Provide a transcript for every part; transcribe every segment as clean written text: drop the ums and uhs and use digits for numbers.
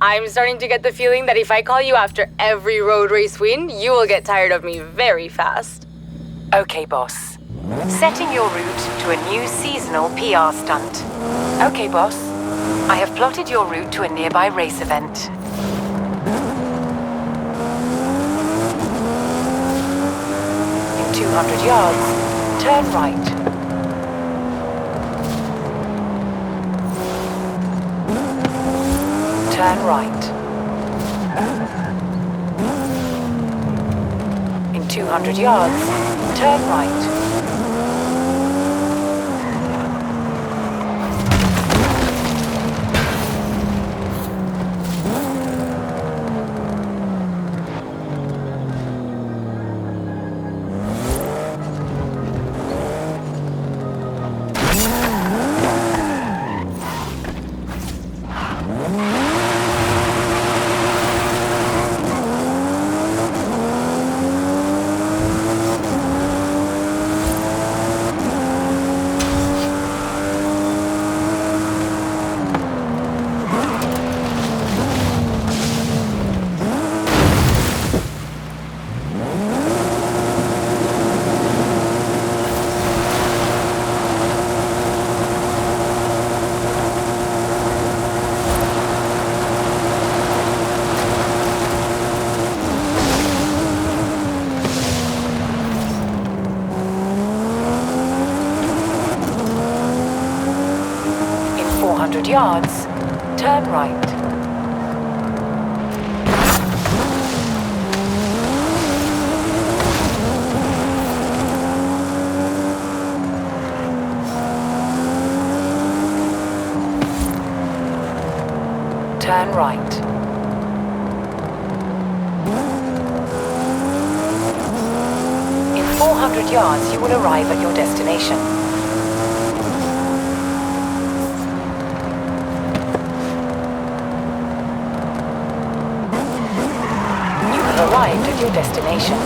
I'm starting to get the feeling that if I call you after every road race win, you will get tired of me very fast. Okay, boss. Setting your route to a new seasonal PR stunt. Okay, boss. I have plotted your route to a nearby race event. In 200 yards, turn right. Turn right. In 200 yards, turn right. In 400 yards, turn right. Turn right. In 400 yards, you will arrive at your destination. You have arrived at your destination.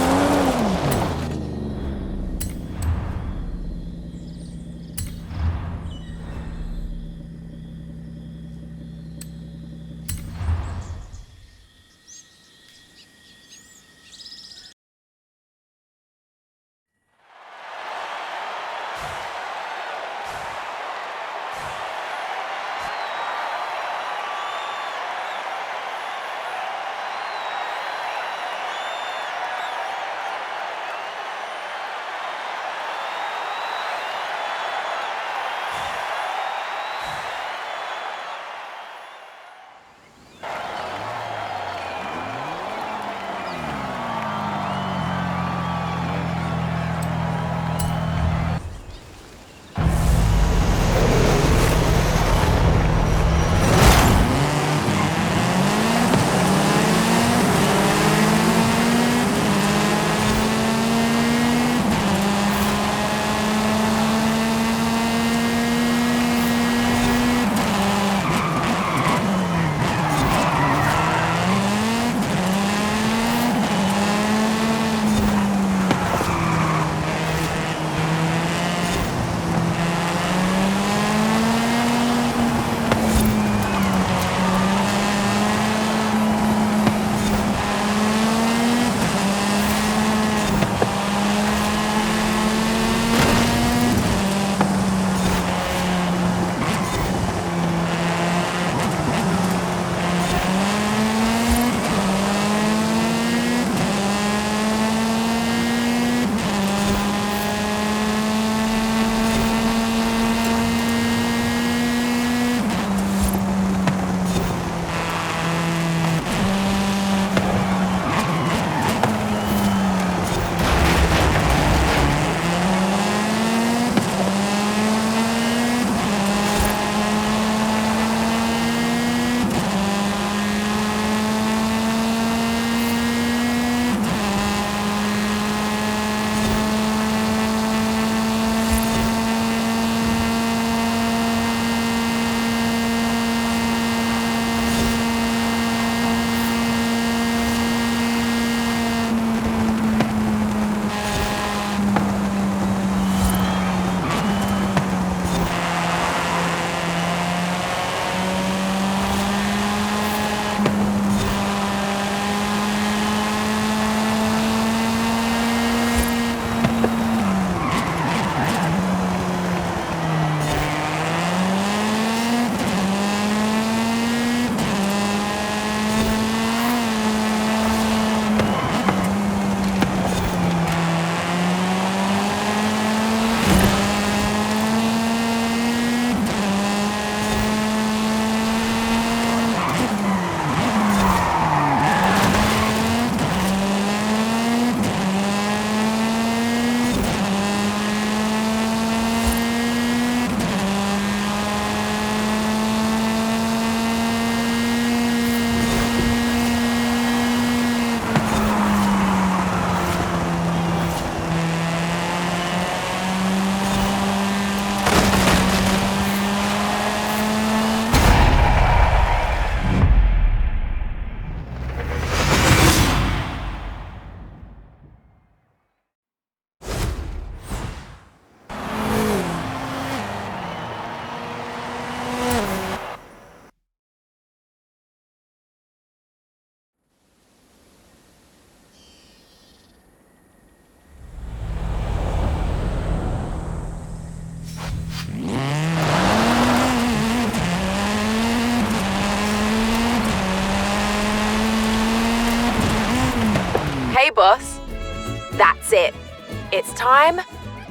It's time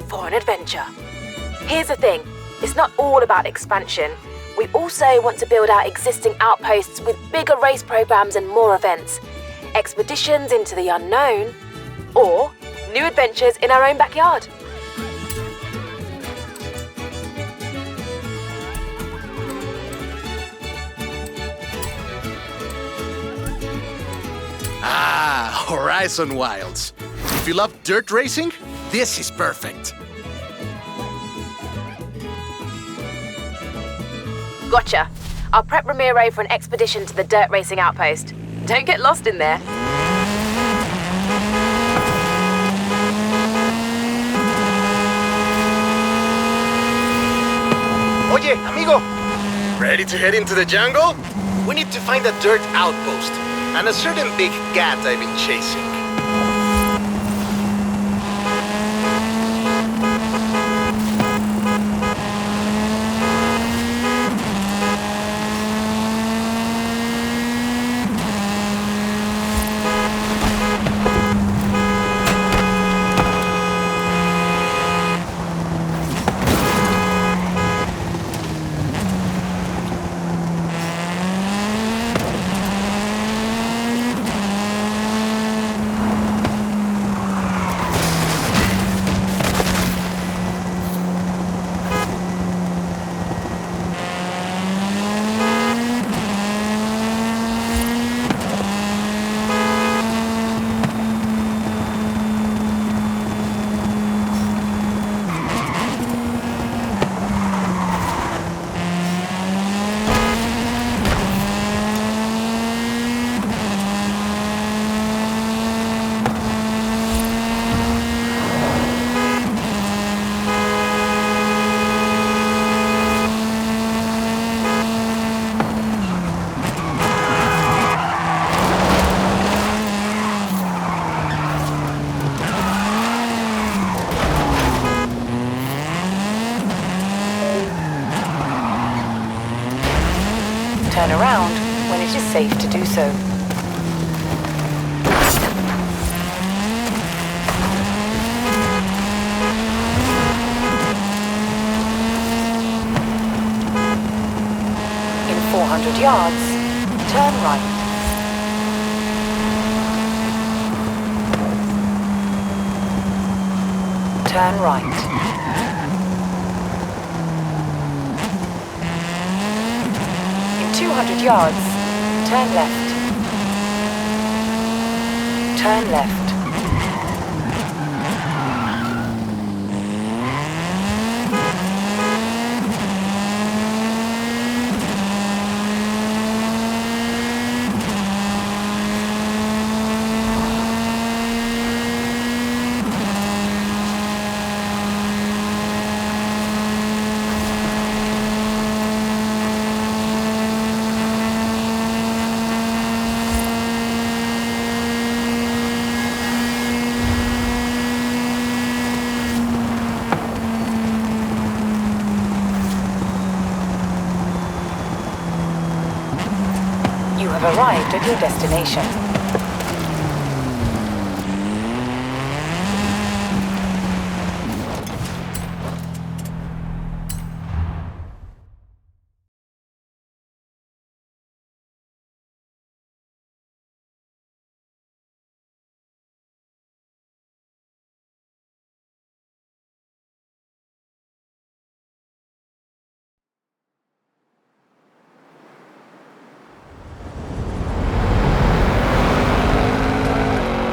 for an adventure. Here's the thing, it's not all about expansion. We also want to build out existing outposts with bigger race programs and more events. Expeditions into the unknown, or new adventures in our own backyard. Ah, Horizon Wilds. If you love dirt racing, this is perfect. Gotcha. I'll prep Ramiro for an expedition to the dirt racing outpost. Don't get lost in there. Oye, amigo! Ready to head into the jungle? We need to find a dirt outpost and a certain big cat I've been chasing. Turn around when it is safe to do so. In 400 yards, turn right. Turn right. 200 yards, turn left. Turn left. You have arrived at your destination.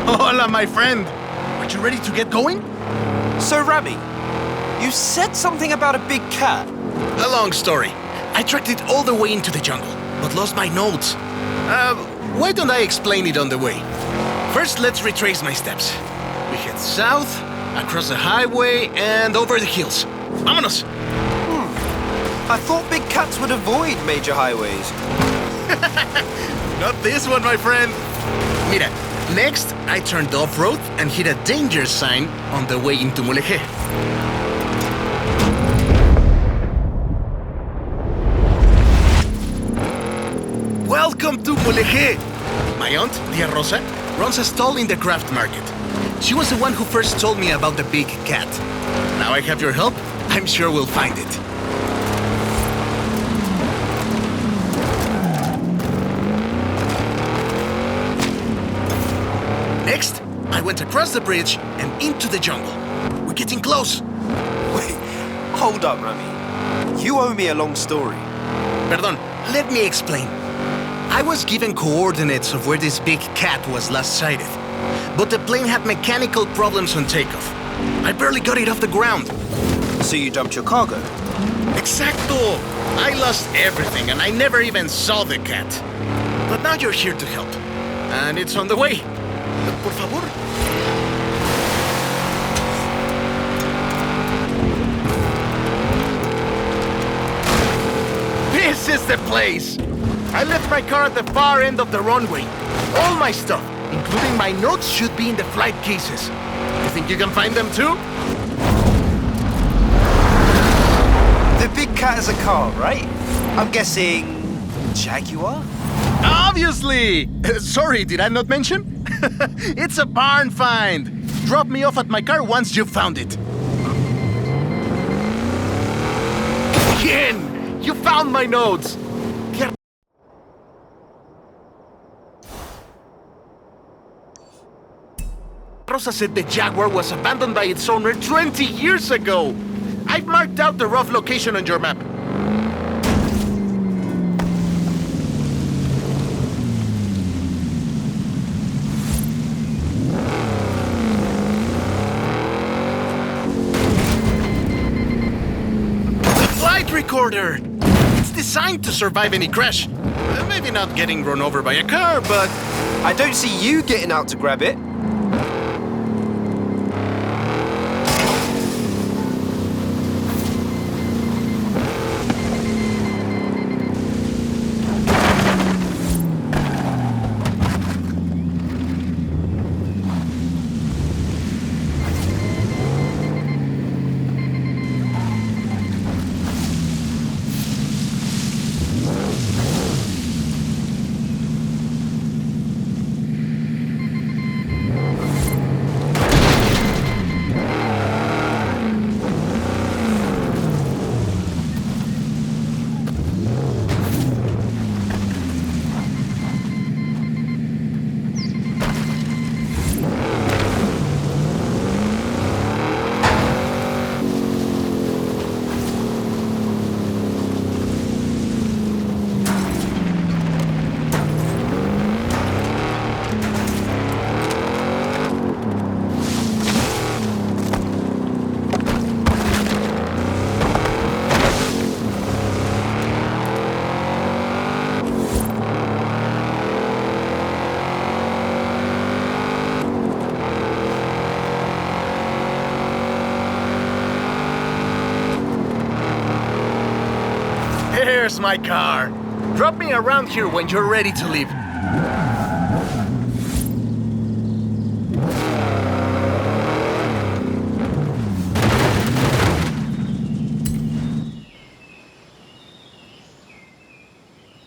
Hola, my friend. Are you ready to get going? So, Rami, you said something about a big cat. A long story. I tracked it all the way into the jungle, but lost my notes. Why don't I explain it on the way? First, let's retrace my steps. We head south, across the highway, and over the hills. Vámonos! I thought big cats would avoid major highways. Not this one, my friend. Mira, next, I turned off-road and hit a danger sign on the way into Mulegé. Welcome to Mulegé! My aunt, Tia Rosa, runs a stall in the craft market. She was the one who first told me about the big cat. Now I have your help, I'm sure we'll find it. Next, I went across the bridge and into the jungle. We're getting close. Wait, hold up, Rami. You owe me a long story. Perdón, let me explain. I was given coordinates of where this big cat was last sighted, but the plane had mechanical problems on takeoff. I barely got it off the ground. So you dumped your cargo? Exacto! I lost everything and I never even saw the cat. But now you're here to help. And it's on the way. Por favor. This is the place! I left my car at the far end of the runway. All my stuff, including my notes, should be in the flight cases. You think you can find them too? The big cat is a car, right? I'm guessing Jaguar? Obviously! Sorry, did I not mention? It's a barn find. Drop me off at my car once you've found it. Again! You found my notes! Rosa said the Jaguar was abandoned by its owner 20 years ago. I've marked out the rough location on your map. Recorder. It's designed to survive any crash. Maybe not getting run over by a car, but... I don't see you getting out to grab it. There's my car. Drop me around here when you're ready to leave.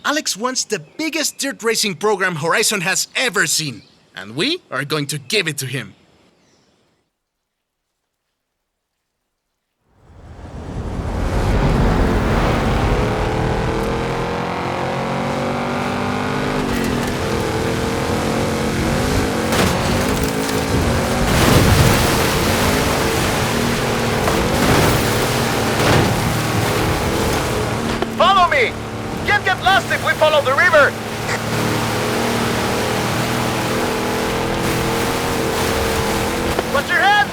Alex wants the biggest dirt racing program Horizon has ever seen, and we are going to give it to him. Follow me! Can't get lost if we follow the river! Watch your head!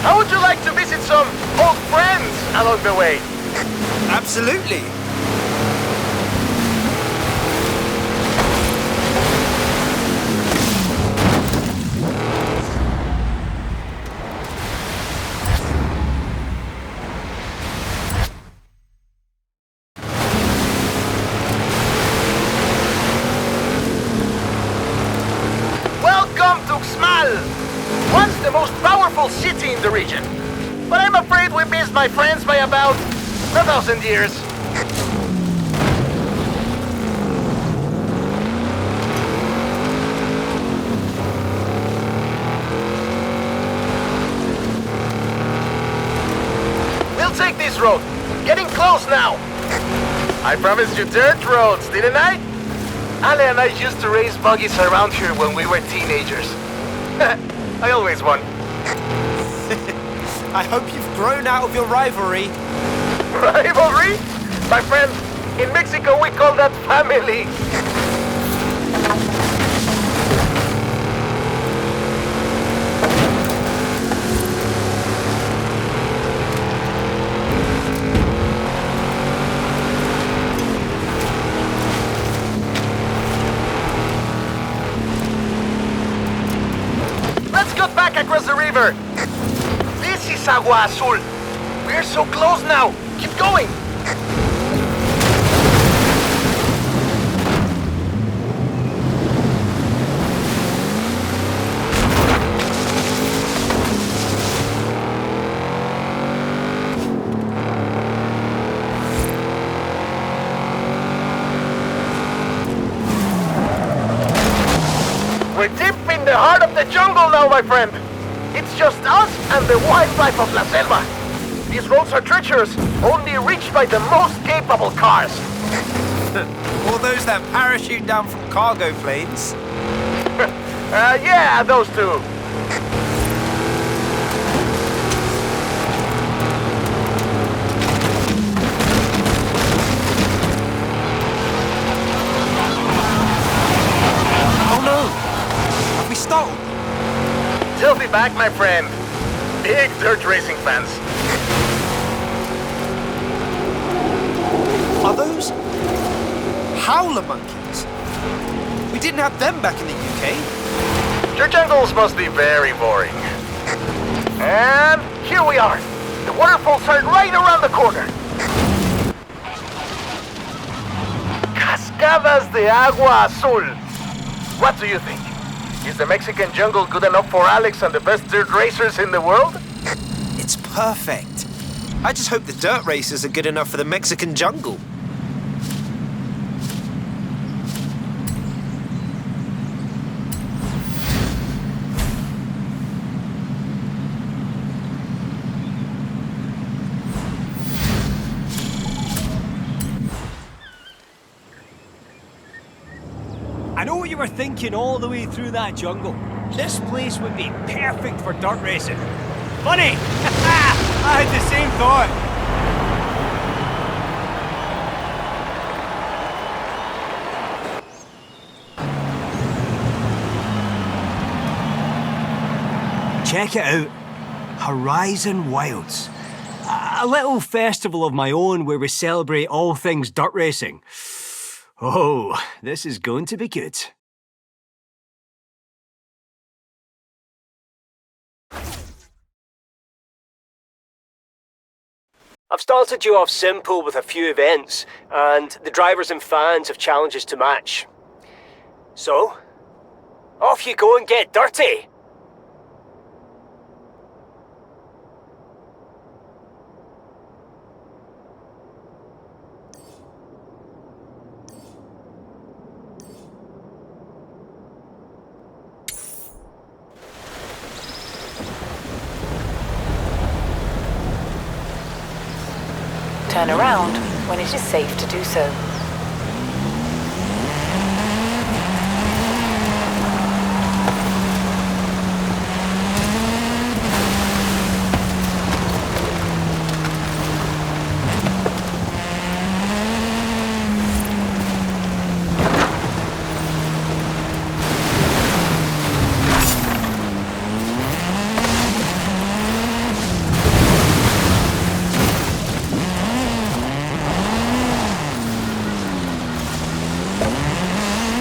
How would you like to visit some old friends along the way? Absolutely. Once the most powerful city in the region. But I'm afraid we missed my friends by about 1,000 years. this road. Getting close now. I promised you dirt roads, didn't I? Ale and I used to race buggies around here when we were teenagers. I always won. I hope you've grown out of your rivalry. Rivalry? My friend, in Mexico we call that family. Let's go back across the river. This is Agua Azul. We're so close now. Keep going. We're deep in the heart of the jungle now, my friend. It's just us and the wildlife of La Selva. These roads are treacherous, only reached by the most capable cars. All those that parachute down from cargo planes. Yeah, those two. Oh no! Have we stalled? They'll be back, my friend. Big dirt racing fans. Are those howler monkeys? We didn't have them back in the UK. Your jungles must be very boring. And here we are. The waterfalls are right around the corner. Cascadas de Agua Azul. What do you think? Is the Mexican jungle good enough for Alex and the best dirt racers in the world? It's perfect. I just hope the dirt racers are good enough for the Mexican jungle. I know what you were thinking all the way through that jungle. This place would be perfect for dirt racing. Funny! I had the same thought. Check it out. Horizon Wilds. A little festival of my own where we celebrate all things dirt racing. Oh, this is going to be good. I've started you off simple with a few events, and the drivers and fans have challenges to match. So, off you go and get dirty! Turn around when it is safe to do so.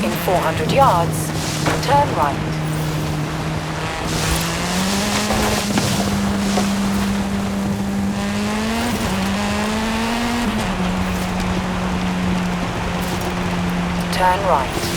In 400 yards, turn right. Turn right.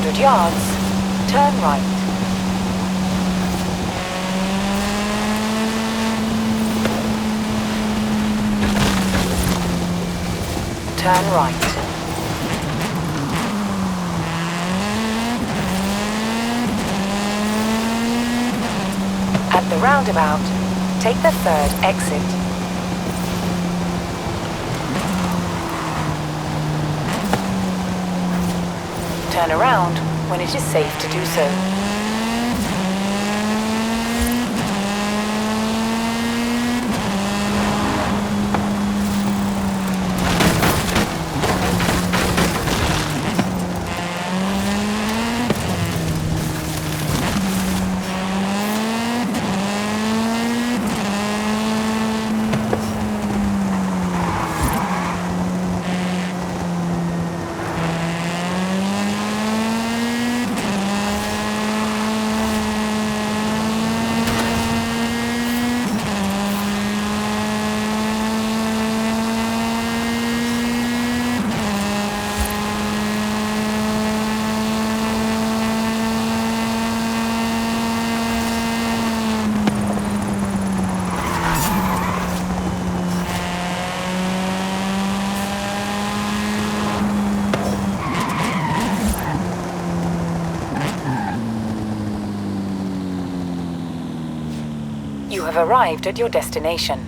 200 yards, turn right. Turn right. At the roundabout, take the third exit. Turn around when it is safe to do so. You have arrived at your destination.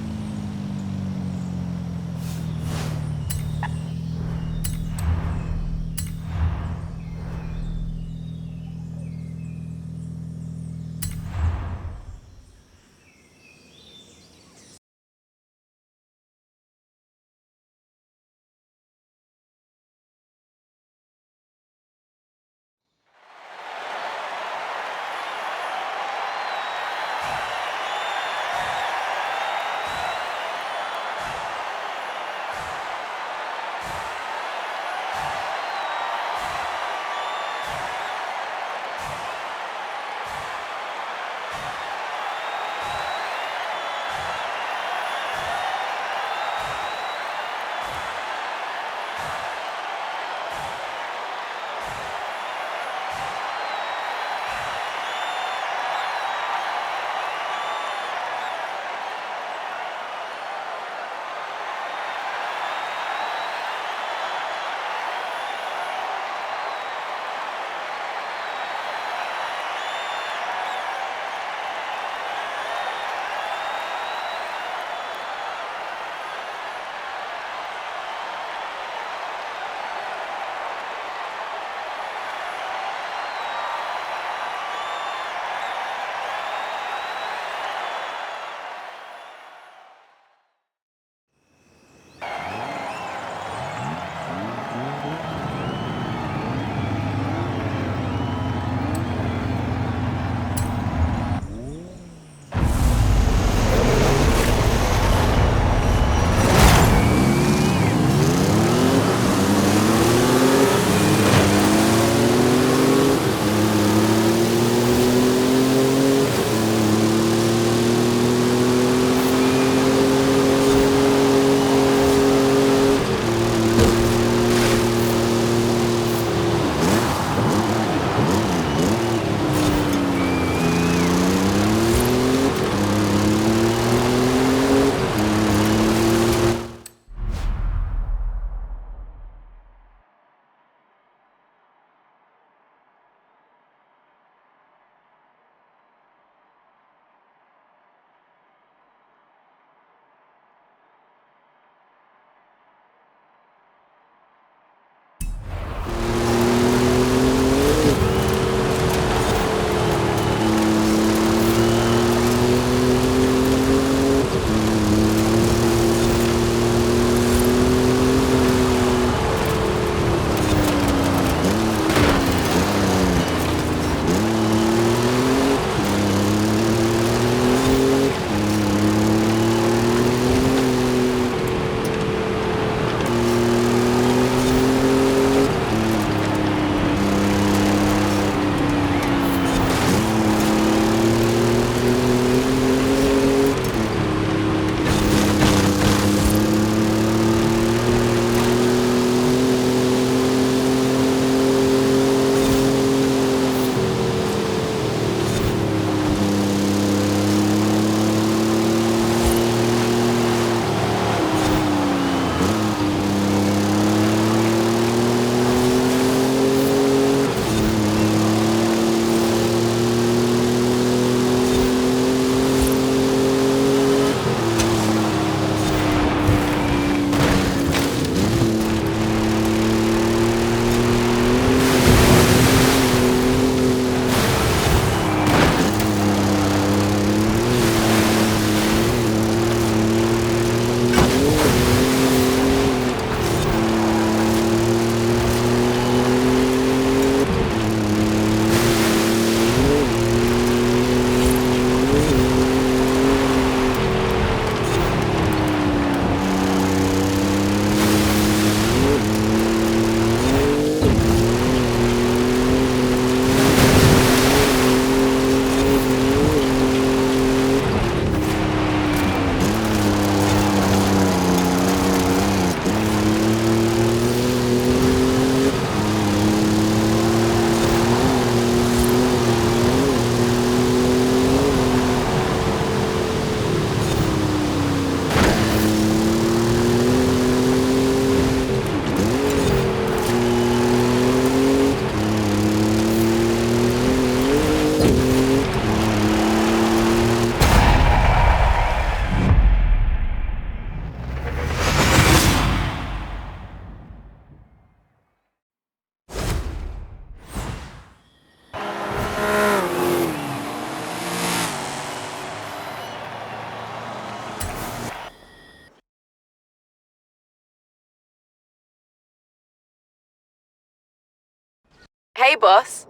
Hey, boss.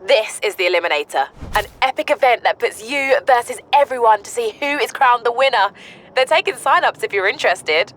This is the Eliminator, an epic event that puts you versus everyone to see who is crowned the winner. They're taking sign-ups if you're interested.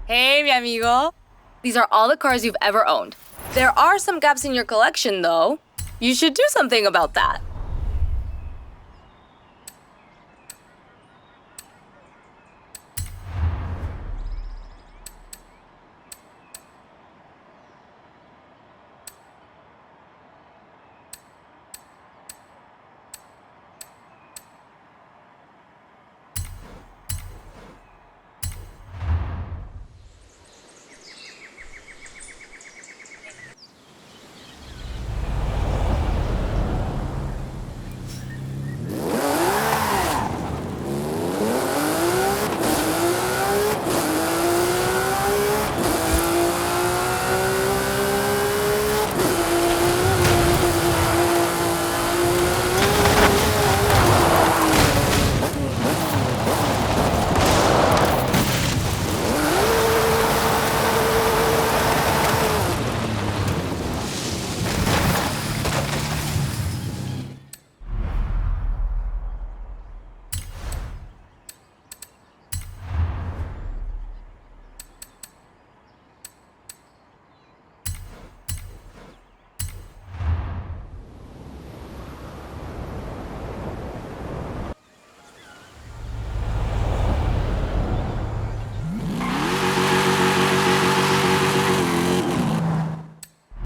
Hey, mi amigo. These are all the cars you've ever owned. There are some gaps in your collection, though. You should do something about that.